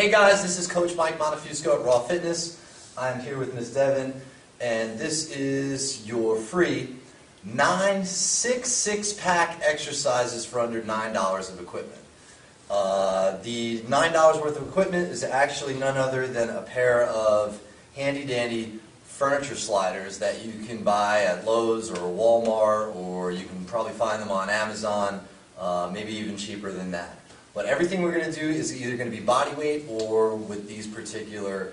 Hey guys, this is Coach Mike Montefusco at Raw Fitness. I'm here with Ms. Devin, and this is your free 9 6-pack exercises for under $9 of equipment. The $9 worth of equipment is actually none other than a pair of handy-dandy furniture sliders that you can buy at Lowe's or Walmart, or you can probably find them on Amazon, maybe even cheaper than that. But everything we're going to do is either going to be body weight or with these particular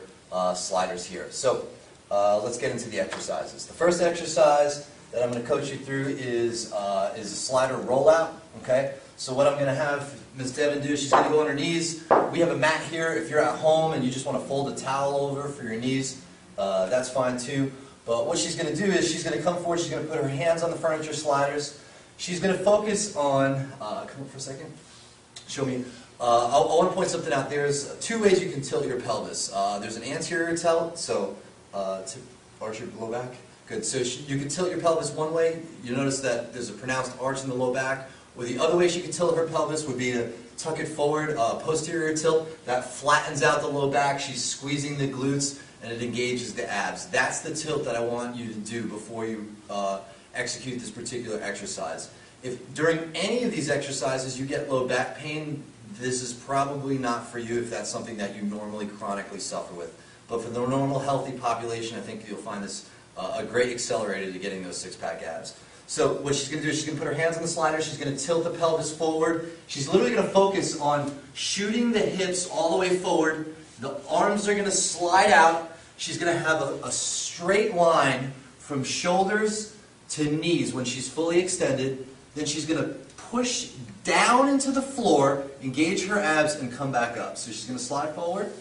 sliders here. So let's get into the exercises. The first exercise that I'm going to coach you through is a slider rollout. Okay. So what I'm going to have Ms. Devin do is she's going to go on her knees. We have a mat here. If you're at home and you just want to fold a towel over for your knees, that's fine too. But what she's going to do is she's going to come forward. She's going to put her hands on the furniture sliders. She's going to focus on. Come up for a second. Show me. I want to point something out. There's two ways you can tilt your pelvis. There's an anterior tilt, so to arch your low back. Good. So you can tilt your pelvis one way. You notice that there's a pronounced arch in the low back. Or the other way she can tilt her pelvis would be to tuck it forward. Posterior tilt, that flattens out the low back. She's squeezing the glutes, and it engages the abs. That's the tilt that I want you to do before you execute this particular exercise. If during any of these exercises you get low back pain, this is probably not for you if that's something that you normally chronically suffer with. But for the normal healthy population, I think you'll find this a great accelerator to getting those six-pack abs. So what she's going to do is she's going to put her hands on the slider, she's going to tilt the pelvis forward, she's literally going to focus on shooting the hips all the way forward, the arms are going to slide out, she's going to have a straight line from shoulders to knees when she's fully extended. Then she's going to push down into the floor, engage her abs, and come back up. So she's going to slide forward.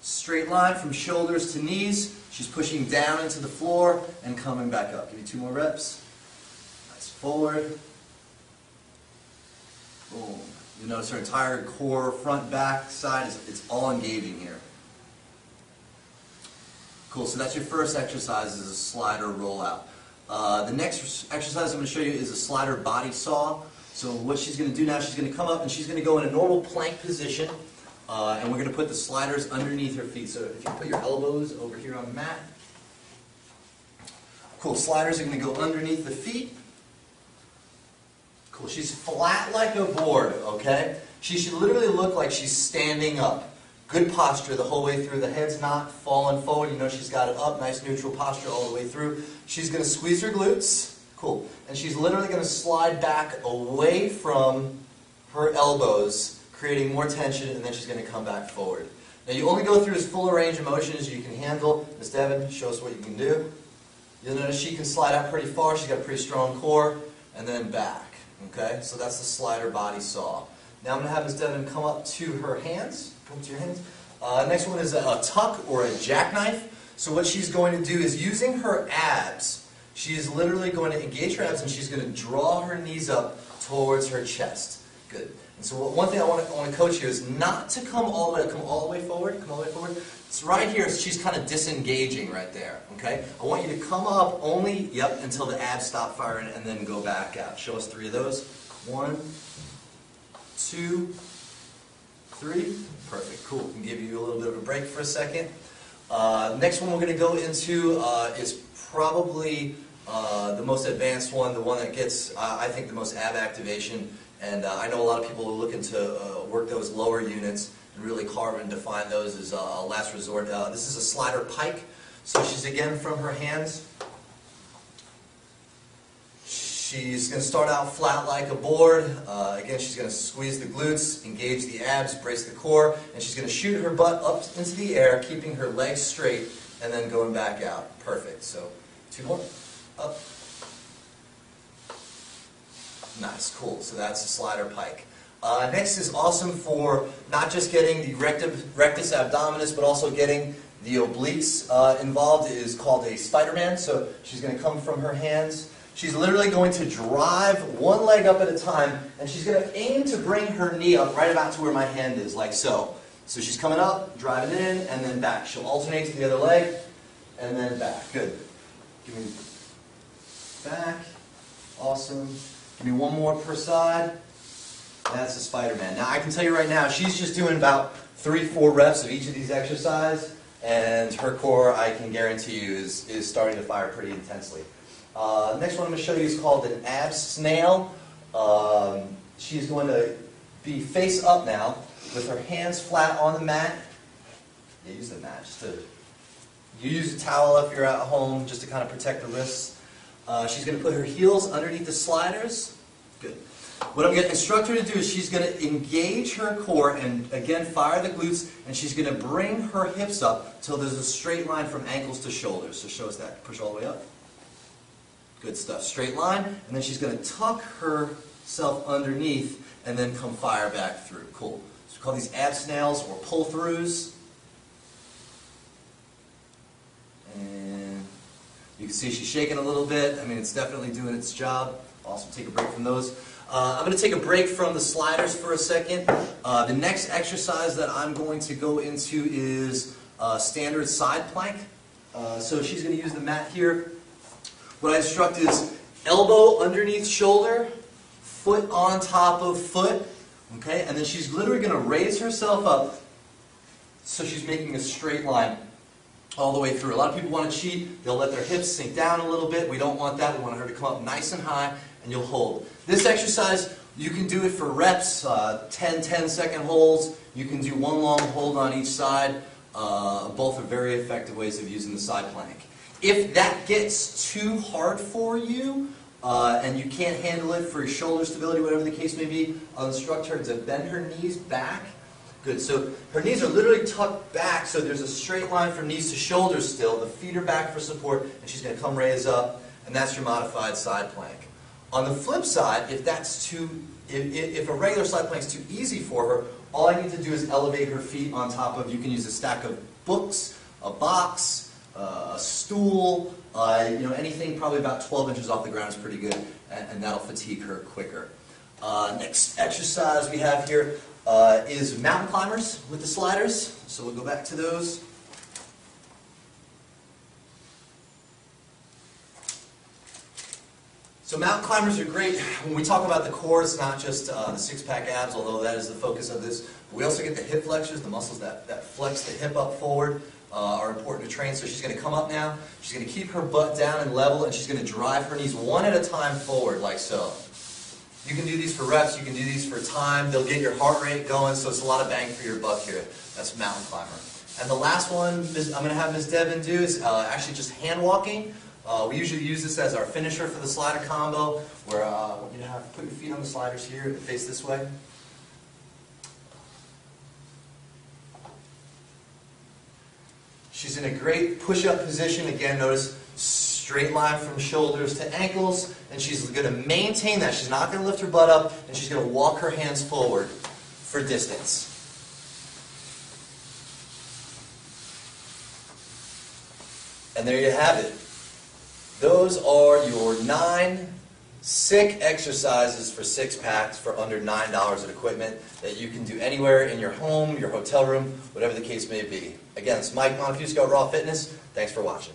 Straight line from shoulders to knees. She's pushing down into the floor and coming back up. Give me 2 more reps. Nice. Forward. Boom. You notice her entire core, front, back, side, it's all engaging here. Cool. So that's your first exercise, is a slider rollout. The next exercise I'm going to show you is a slider body saw. So what she's going to do now, she's going to come up and she's going to go in a normal plank position, and we're going to put the sliders underneath her feet. So if you put your elbows over here on the mat. Cool. Sliders are going to go underneath the feet. Cool. She's flat like a board, okay? She should literally look like she's standing up. Good posture the whole way through. The head's not falling forward. You know she's got it up. Nice neutral posture all the way through. She's going to squeeze her glutes. Cool. And she's literally going to slide back away from her elbows, creating more tension, and then she's going to come back forward. Now you only go through as full a range of motion as you can handle. Ms. Devin, show us what you can do. You'll notice she can slide out pretty far. She's got a pretty strong core. And then back. Okay? So that's the slider body saw. Now I'm going to have Ms. Devin come up to her hands. Come to your hands. Next one is a tuck or a jackknife. So what she's going to do is using her abs, she is literally going to engage her abs and she's going to draw her knees up towards her chest. Good. And so one thing I want to coach you is not to come all the way forward. Come all the way forward. It's right here. She's kind of disengaging right there. Okay. I want you to come up only, until the abs stop firing and then go back out. Show us 3 of those. 1, 2, 3. Perfect. Cool. Can give you a little bit of a break for a second. Next one we're going to go into is probably the most advanced one, the one that gets, I think, the most ab activation. And I know a lot of people are looking to work those lower units and really carve and define those as a last resort. This is a slider pike. So she's again from her hands. She's going to start out flat like a board. Again, she's going to squeeze the glutes, engage the abs, brace the core, and she's going to shoot her butt up into the air, keeping her legs straight, and then going back out. Perfect. So 2 more. Up. Nice. Cool. So that's a slider pike. Next is awesome for not just getting the rectus abdominis, but also getting the obliques involved. It is called a Spider-Man. So she's going to come from her hands. She's literally going to drive one leg up at a time, and she's going to aim to bring her knee up right about to where my hand is, like so. So she's coming up, driving in, and then back. She'll alternate to the other leg, and then back. Good. Give me back. Awesome. Give me 1 more per side. That's the Spider-Man. Now I can tell you right now, she's just doing about 3-4 reps of each of these exercises, and her core, I can guarantee you, is starting to fire pretty intensely. Next one I'm going to show you is called an ab snail. She's going to be face up now with her hands flat on the mat. Yeah, use the mat. You use a towel if you're at home just to kind of protect the wrists. She's going to put her heels underneath the sliders. Good. What I'm going to instruct her to do is she's going to engage her core and again fire the glutes, and she's going to bring her hips up till there's a straight line from ankles to shoulders. So show us that. Push all the way up. Good stuff. Straight line, and then she's going to tuck herself underneath and then come fire back through. Cool. So we call these ab snails or pull-throughs. And you can see she's shaking a little bit. I mean, it's definitely doing its job. Awesome. Take a break from those. I'm going to take a break from the sliders for a second. The next exercise that I'm going to go into is standard side plank. So she's going to use the mat here. What I instruct is elbow underneath shoulder, foot on top of foot, okay? And then she's literally going to raise herself up so she's making a straight line all the way through. A lot of people want to cheat. They'll let their hips sink down a little bit. We don't want that. We want her to come up nice and high, and you'll hold. This exercise, you can do it for reps, 10-second holds. You can do one long hold on each side. Both are very effective ways of using the side plank. If that gets too hard for you, and you can't handle it for your shoulder stability, whatever the case may be, I'll instruct her to bend her knees back. Good. So her knees are literally tucked back, so there's a straight line from knees to shoulders still. The feet are back for support, and she's going to come raise up, and that's your modified side plank. On the flip side, if a regular side plank is too easy for her, all I need to do is elevate her feet on top of, you can use a stack of books, a box, a stool, anything probably about 12 inches off the ground is pretty good, and that'll fatigue her quicker. Next exercise we have here is mountain climbers with the sliders. So we'll go back to those. So mountain climbers are great. When we talk about the core, it's not just the six-pack abs, although that is the focus of this. We also get the hip flexors, the muscles that flex the hip up forward. Are important to train. So she's going to come up now, she's going to keep her butt down and level, and she's going to drive her knees one at a time forward, like so. You can do these for reps, you can do these for time, they'll get your heart rate going, so it's a lot of bang for your buck here. That's mountain climber. And the last one I'm going to have Ms. Devin do is actually just hand walking. We usually use this as our finisher for the slider combo, where I want you to put your feet on the sliders here, face this way. She's in a great push-up position. Again, notice straight line from shoulders to ankles, and she's going to maintain that. She's not going to lift her butt up, and she's going to walk her hands forward for distance. And there you have it. Those are your 9 sick exercises for six packs for under $9 of equipment that you can do anywhere in your home, your hotel room, whatever the case may be. Again, it's Mike Monfusco, Raw Fitness. Thanks for watching.